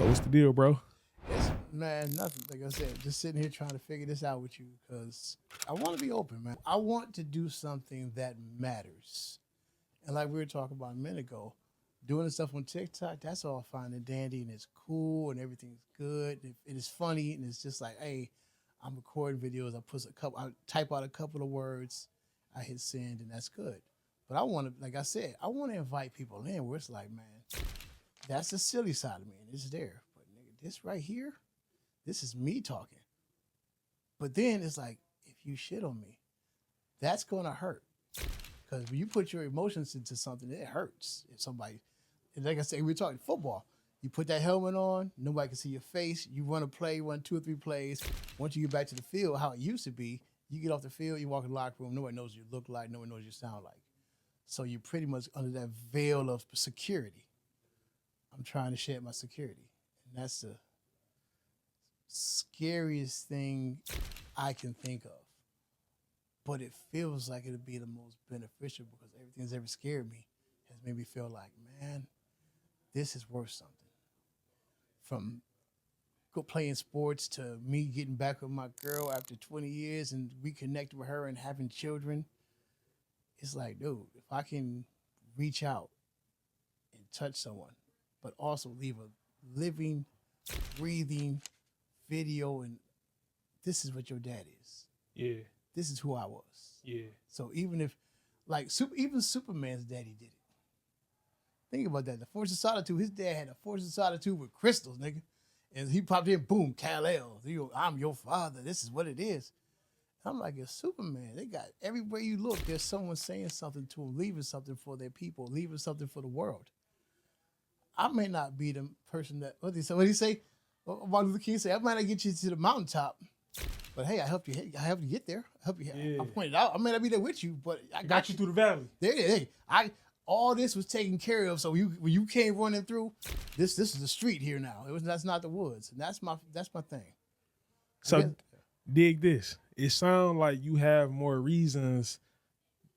So what's the deal, bro? Man, nothing. Like I said, just sitting here trying to figure this out with you because I want to be open, man. I want to do something that matters. And like we were talking about a minute ago, doing the stuff on TikTok, that's all fine and dandy and it's cool and everything's good. It is funny and it's just like, hey, I'm recording videos. I type out a couple of words, I hit send, and that's good. But I want to, like I said, I want to invite people in where it's like, man, that's the silly side of me and it's there. But nigga, this right here, this is me talking. But then it's like, if you shit on me, that's gonna hurt. Because when you put your emotions into something, it hurts. If somebody, and like I said, we're talking football. You put that helmet on, nobody can see your face. You run a play, run 2 or 3 plays. Once you get back to the field, how it used to be, you get off the field, you walk in the locker room, nobody knows what you look like, nobody knows what you sound like. So you're pretty much under that veil of security. I'm trying to shed my security. And that's the scariest thing I can think of. But it feels like it'll be the most beneficial because everything that's ever scared me has made me feel like, man, this is worth something. From go playing sports to me getting back with my girl after 20 years and reconnecting with her and having children. It's like, dude, if I can reach out and touch someone, but also leave a living, breathing video and this is what your dad is. Yeah. This is who I was. Yeah. So even if, like, even Superman's daddy did it. Think about that. The Force of Solitude, his dad had a Force of Solitude with crystals, nigga. And he popped in, boom, Kal-El. I'm your father. This is what it is. I'm like, it's Superman. They got, everywhere you look, there's someone saying something to them, leaving something for their people, leaving something for the world. I may not be the person that, what did he say? Martin Luther King said, I might not get you to the mountaintop, but hey, I helped you get there. I help you. Yeah. I pointed out. I may not be there with you, but I Got you through the valley. There, hey, all this was taken care of. So when you came running through, this is the street here now. That's not the woods, and that's my thing. So dig this. It sounds like you have more reasons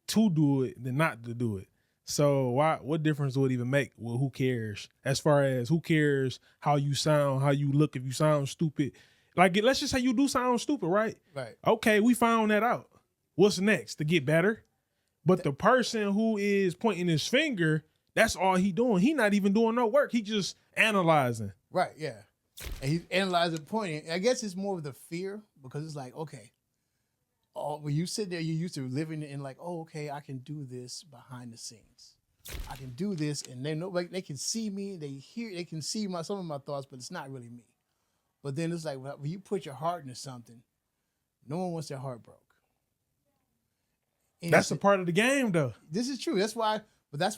to do it than not to do it. So what difference would it even make? Well, who cares? As far as who cares how you sound, how you look, if you sound stupid. Like, let's just say you do sound stupid, right? Right. Okay, we found that out. What's next? To get better? But the person who is pointing his finger, that's all he doing. He not even doing no work. He just analyzing. Right, yeah. And he's analyzing, pointing. I guess it's more of the fear because it's like, okay, when you sit there, you're used to living in like, oh, okay, I can do this behind the scenes. I can do this, and they can see me. They can see some of my thoughts, but it's not really me. But then it's like when you put your heart into something, no one wants their heart broke. And that's a part of the game, though. This is true. That's why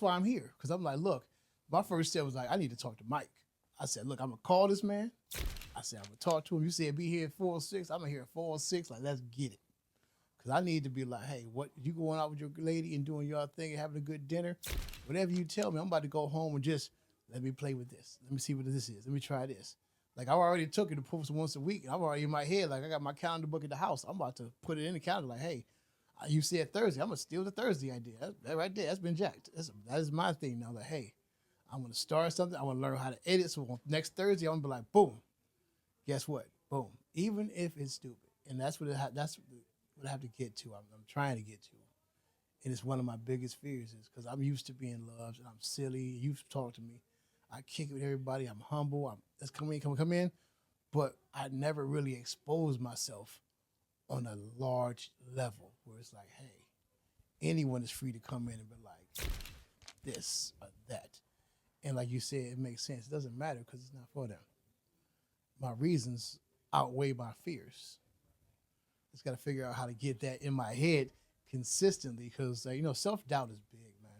I'm here. Because I'm like, look, my first step was like, I need to talk to Mike. I said, look, I'm going to call this man. I said, I'm going to talk to him. You said be here at 4:06. I'm going to hear at 4:06. Like, let's get it. Because I need to be like, hey, what, you going out with your lady and doing your thing and having a good dinner? Whatever you tell me, I'm about to go home and just let me play with this. Let me see what this is. Let me try this. Like, I already took it to post once a week. And I'm already in my head. Like, I got my calendar book at the house. I'm about to put it in the calendar. Like, hey, you said Thursday. I'm going to steal the Thursday idea. That right there, that's been jacked. That is my thing now. Like, hey, I'm going to start something. I want to learn how to edit. So on next Thursday, I'm going to be like, boom. Guess what? Boom. Even if it's stupid. And that's what I have to get to. I'm trying to get to. And it's one of my biggest fears is because I'm used to being loved and I'm silly. You've talked to me. I kick it with everybody. I'm humble. Let's come in. But I never really exposed myself on a large level where it's like, hey, anyone is free to come in and be like this or that. And like you said, it makes sense. It doesn't matter because it's not for them. My reasons outweigh my fears. Just got to figure out how to get that in my head consistently because, self-doubt is big, man.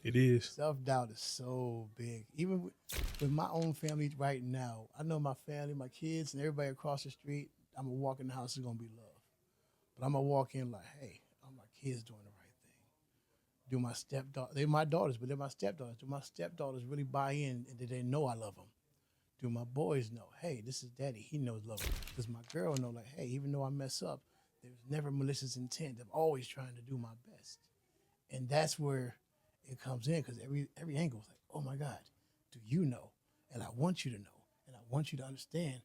It is. Self-doubt is so big. Even with my own family right now, I know my family, my kids, and everybody across the street, I'm going to walk in the house, it's going to be love. But I'm going to walk in like, hey, are my kids doing the right thing? Do my stepdaughter, they're my daughters, but they're my stepdaughters. Do my stepdaughters really buy in and do they know I love them? Do my boys know, hey, this is daddy, he knows love me? Does my girl know, like, hey, even though I mess up, there's never malicious intent. I'm always trying to do my best. And that's where it comes in because every angle is like, oh my God, do you know? And I want you to know. want you to understand.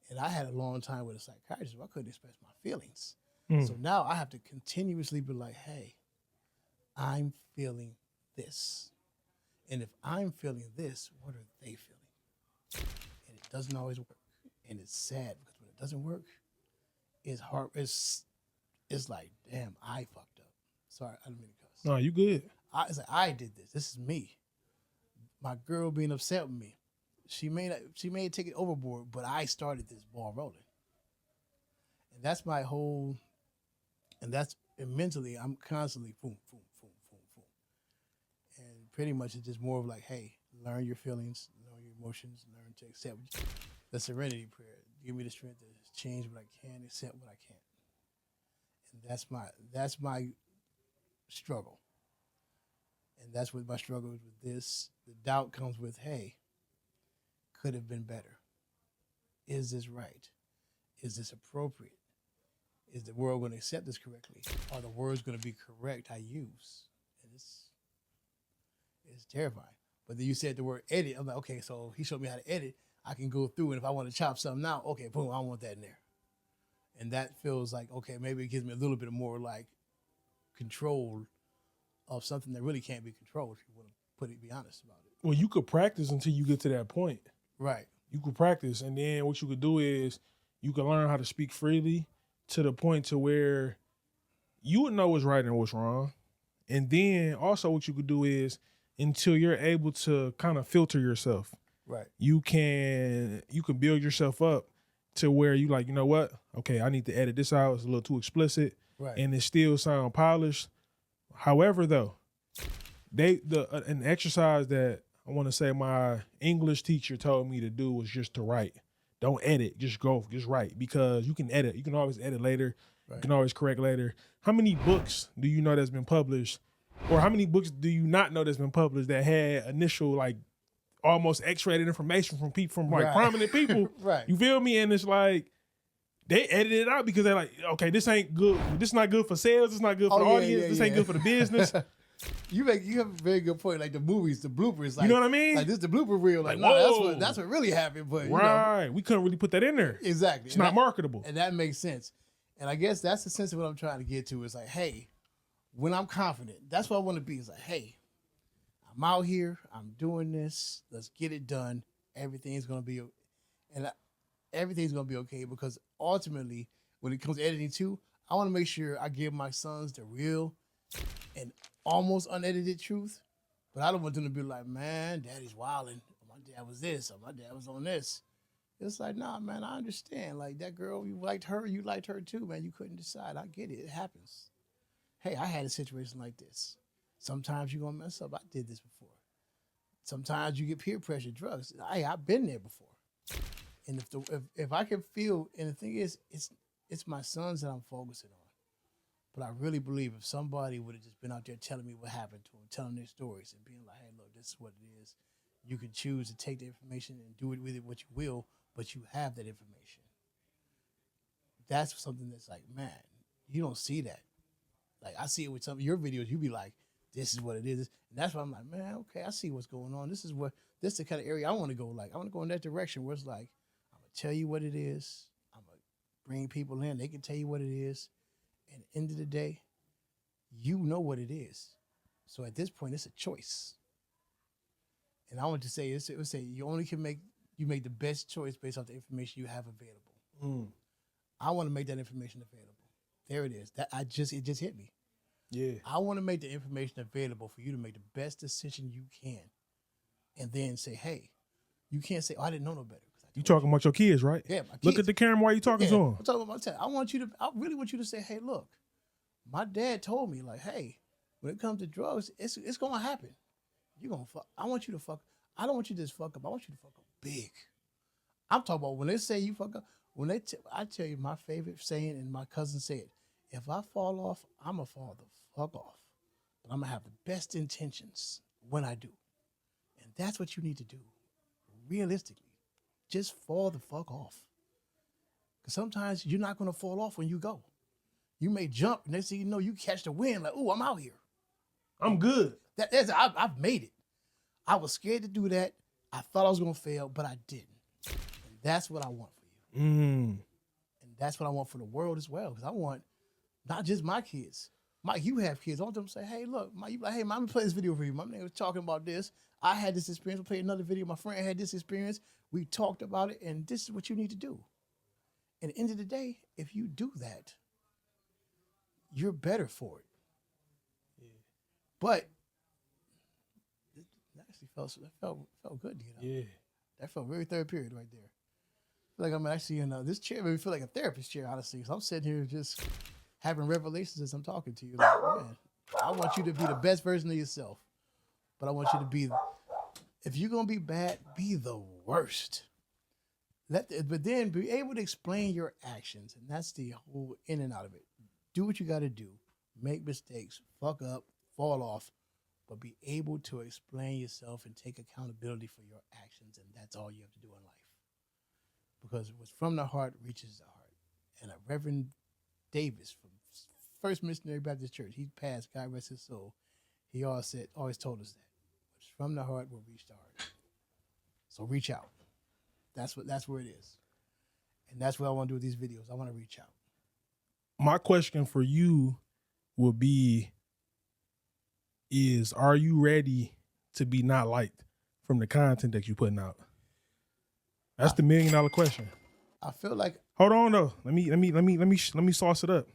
And I had a long time with a psychiatrist where I couldn't express my feelings. Mm. So now I have to continuously be like, hey, I'm feeling this. And if I'm feeling this, what are they feeling? And it doesn't always work. And it's sad because when it doesn't work, it's hard. It's like, damn, I fucked up. Sorry, I didn't mean to cuss. No, you good. It's like, I did this. This is me. My girl being upset with me. She may take it overboard, but I started this ball rolling. And that's my whole, and mentally, I'm constantly boom, boom, boom, boom, boom. And pretty much it's just more of like, hey, learn your feelings, learn your emotions, learn to accept the serenity prayer. Give me the strength to change what I can, accept what I can't. And that's my struggle. And that's what my struggle is with this. The doubt comes with, hey, could have been better. Is this right? Is this appropriate? Is the world going to accept this correctly? Are the words going to be correct I use? And it's terrifying. But then you said the word edit. I'm like, okay, so he showed me how to edit. I can go through, and if I want to chop something out, okay, boom, I don't want that in there. And that feels like, okay, maybe it gives me a little bit more like control of something that really can't be controlled, if you want to be honest about it. Well, you could practice until you get to that point. Right. You could practice, and then what you could do is you can learn how to speak freely to the point to where you would know what's right and what's wrong. And then also what you could do is until you're able to kind of filter yourself. Right. You can build yourself up to where you like, you know what? Okay, I need to edit this out. It's a little too explicit. Right. And it still sound polished. However, though, an exercise that I want to say my English teacher told me to do was just to write. Don't edit, just write, because you can edit. You can always edit later. Right. You can always correct later. How many books do you know that's been published, or how many books do you not know that's been published that had initial like almost X-rated information from people, from like prominent people? Right. You feel me? And it's like they edited it out because they're like, okay, this ain't good. This is not good for sales. This is not good for the audience. This ain't good for the business. You have a very good point. Like the movies, the bloopers. Like, you know what I mean? Like this is the blooper reel. Like, whoa, that's what really happened. But right, we couldn't really put that in there. Exactly. It's not marketable. And that makes sense. And I guess that's the sense of what I'm trying to get to. Is like, hey, when I'm confident, that's what I want to be. Is like, hey, I'm out here. I'm doing this. Let's get it done. Everything's gonna be okay, because ultimately, when it comes to editing too, I want to make sure I give my sons the real and almost unedited truth, but I don't want them to be like, man, daddy's wilding. My dad was this, or my dad was on this. It's like, nah, man, I understand. Like that girl, you liked her too, man. You couldn't decide. I get it. It happens. Hey, I had a situation like this. Sometimes you're gonna mess up. I did this before. Sometimes you get peer pressure, drugs. Hey, I've been there before. And if I can feel, and the thing is, it's my sons that I'm focusing on. But I really believe if somebody would have just been out there telling me what happened to them, telling their stories and being like, hey, look, this is what it is. You can choose to take the information and do it with it what you will, but you have that information. That's something that's like, man, you don't see that. Like I see it with some of your videos, you be like, this is what it is. And that's why I'm like, man, okay, I see what's going on. This is the kind of area I want to go. Like, I want to go in that direction where it's like, I'm going to tell you what it is. I'm going to bring people in. They can tell you what it is. And at the end of the day, you know what it is. So at this point, it's a choice. And I want to say, it would say you only can make the best choice based off the information you have available. I want to make that information available. There it is. It just hit me. Yeah. I want to make the information available for you to make the best decision you can. And then say, hey, you can't say, oh, I didn't know no better. You talking about your kids, right? Yeah, my kids. Look at the camera while you talking to them. I'm talking about my dad. I really want you to say, hey, look, my dad told me, like, hey, when it comes to drugs, it's gonna happen. You're gonna fuck. I want you to fuck. I don't want you to just fuck up. I want you to fuck up big. I'm talking about when they say you fuck up. I tell you my favorite saying, and my cousin said, if I fall off, I'm gonna fall the fuck off. But I'm gonna have the best intentions when I do. And that's what you need to do, realistically. Just fall the fuck off. Because sometimes you're not going to fall off when you go. You may jump, next thing you know, you catch the wind, like, oh, I'm out here. I'm good. I've made it. I was scared to do that. I thought I was going to fail, but I didn't. And That's what I want for you. And that's what I want for the world as well. Because I want not just my kids. Mike, you have kids. I want them to say, hey, look, Mike, you like, hey, Mom, let me play this video for you. My nigga was talking about this. I had this experience. We'll play another video. My friend had this experience. We talked about it, and this is what you need to do. And at the end of the day, if you do that, you're better for it. Yeah. But that actually felt good, you know? Yeah. That felt very therapeutic right there. Like I'm actually in this chair made me feel like a therapist chair, honestly. Because I'm sitting here just having revelations as I'm talking to you. Like, man, I want you to be the best version of yourself. But I want you to be, if you're going to be bad, be the worst. But then be able to explain your actions. And that's the whole in and out of it. Do what you got to do. Make mistakes. Fuck up. Fall off. But be able to explain yourself and take accountability for your actions. And that's all you have to do in life. Because what's from the heart reaches the heart. And a Reverend Davis from First Missionary Baptist Church, he passed, God rest his soul. He always told us that. What's from the heart will reach the heart. So reach out. That's where it is. And that's what I want to do with these videos. I want to reach out. My question for you would be, are you ready to be not liked from the content that you're putting out? That's the $1 million question. I feel like. Hold on though. Let me sauce it up.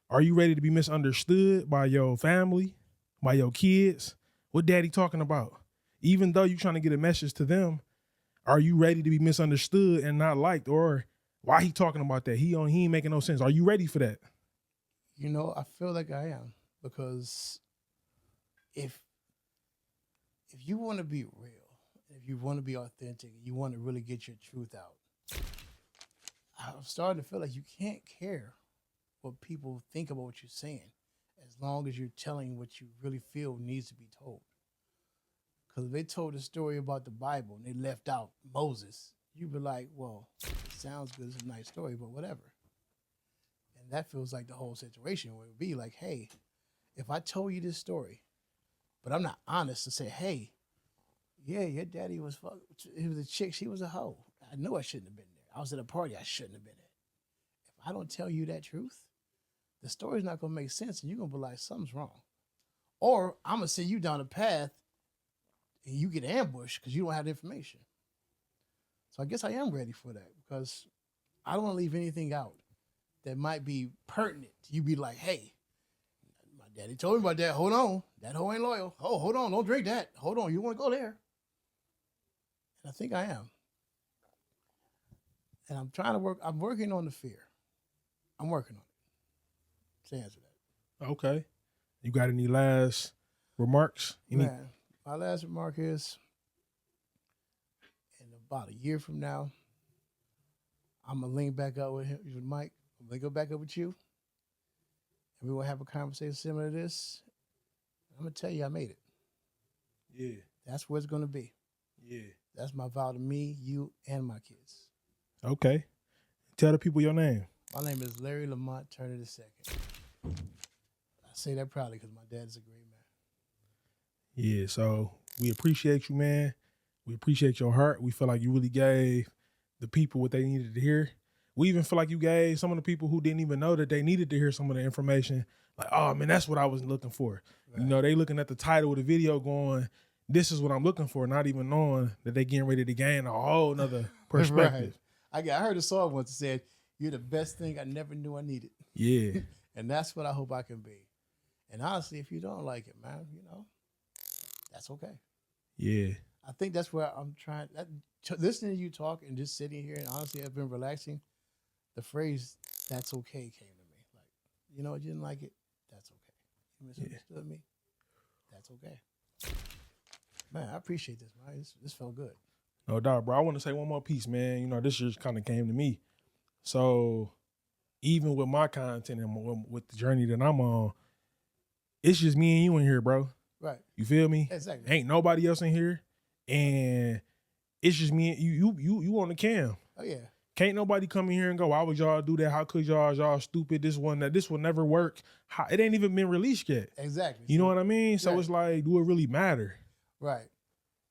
Are you ready to be misunderstood by your family, by your kids? What daddy talking about? Even though you're trying to get a message to them, are you ready to be misunderstood and not liked? Or why he talking about that? He ain't making no sense. Are you ready for that? You know, I feel like I am, because if you want to be real, if you want to be authentic, you want to really get your truth out, I'm starting to feel like you can't care what people think about what you're saying as long as you're telling what you really feel needs to be told. Because if they told a story about the Bible and they left out Moses, you'd be like, well, it sounds good, it's a nice story, but whatever. And that feels like the whole situation where it would be like, hey, if I told you this story, but I'm not honest to say, hey, yeah, your daddy was he was a chick, she was a hoe. I know I shouldn't have been there. I was at a party I shouldn't have been at. If I don't tell you that truth, the story's not going to make sense, and you're going to be like, something's wrong. Or I'm going to send you down a path, and you get ambushed because you don't have the information. So I guess I am ready for that, because I don't want to leave anything out that might be pertinent. You be like, hey, my daddy told me about that. Hold on. That hoe ain't loyal. Oh, hold on. Don't drink that. Hold on. You want to go there? And I think I am. And I'm working on the fear. I'm working on it. To answer that. Okay. You got any last remarks? Man, my last remark is, in about a year from now, I'm going to link back up with Mike. I'm going to go back up with you. And we're going to have a conversation similar to this. I'm going to tell you I made it. Yeah. That's where it's going to be. Yeah. That's my vow to me, you, and my kids. Okay. Tell the people your name. My name is Larry Lamont Turner II. I say that proudly because my dad is a great man. Yeah, so we appreciate you, man. We appreciate your heart. We feel like you really gave the people what they needed to hear. We even feel like you gave some of the people who didn't even know that they needed to hear some of the information. Like, oh, man, that's what I was looking for. Right. You know, they looking at the title of the video going, this is what I'm looking for, not even knowing that they getting ready to gain a whole nother perspective. Right. I heard a song once that said, you're the best thing I never knew I needed. Yeah. And that's what I hope I can be. And honestly, if you don't like it, man, you know, that's okay. Yeah. I think that's where I'm trying. Listening to you talk and just sitting here, and honestly, I've been relaxing. The phrase, that's okay, came to me. Like, you know, you didn't like it? That's okay. You misunderstood me? That's okay. Man, I appreciate this, man. This felt good. No doubt, bro. I want to say one more piece, man. You know, this just kind of came to me. So even with my content and with the journey that I'm on, it's just me and you in here, bro. Right. You feel me? Exactly. Ain't nobody else in here. And it's just me and you on the cam. Oh, yeah. Can't nobody come in here and go, why would y'all do that? How could y'all stupid? This will never work. It ain't even been released yet. Exactly. You know what I mean? So it's like, do it really matter? Right.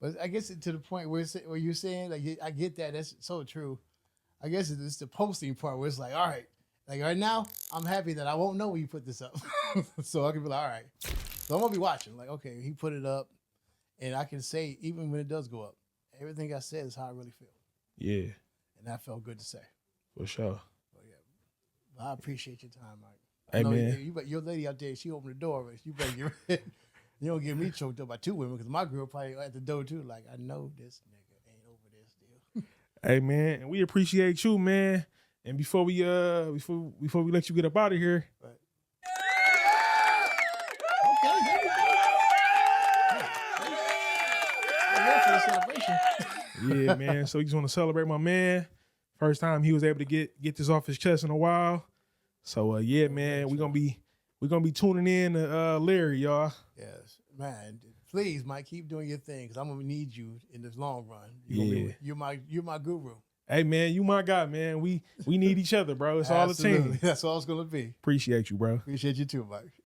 But I guess to the point where you're saying, like, I get that. That's so true. I guess it's the posting part where it's like, all right, like right now, I'm happy that I won't know when you put this up. So I can be like, all right. So I'm going to be watching. Like, okay, he put it up. And I can say, even when it does go up, everything I said is how I really feel. Yeah. And that felt good to say. For sure. But yeah. Well, I appreciate your time, Mike. Hey, man. Your lady out there, she opened the door, but you better get ready. You don't get me choked up by two women because my girl probably at the door too. Like, I know this nigga ain't over this deal. Hey, man, and we appreciate you, man. And before we let you get up out of here, But, yeah, man. So we just want to celebrate my man. First time he was able to get this off his chest in a while. So yeah, man, we're gonna be tuning in to Larry, y'all. Yes, man. Please, Mike, keep doing your thing because I'm gonna need you in this long run. You're my guru. Hey, man, you my guy, man. We need each other, bro. It's all a team. That's all it's gonna be. Appreciate you, bro. Appreciate you too, Mike.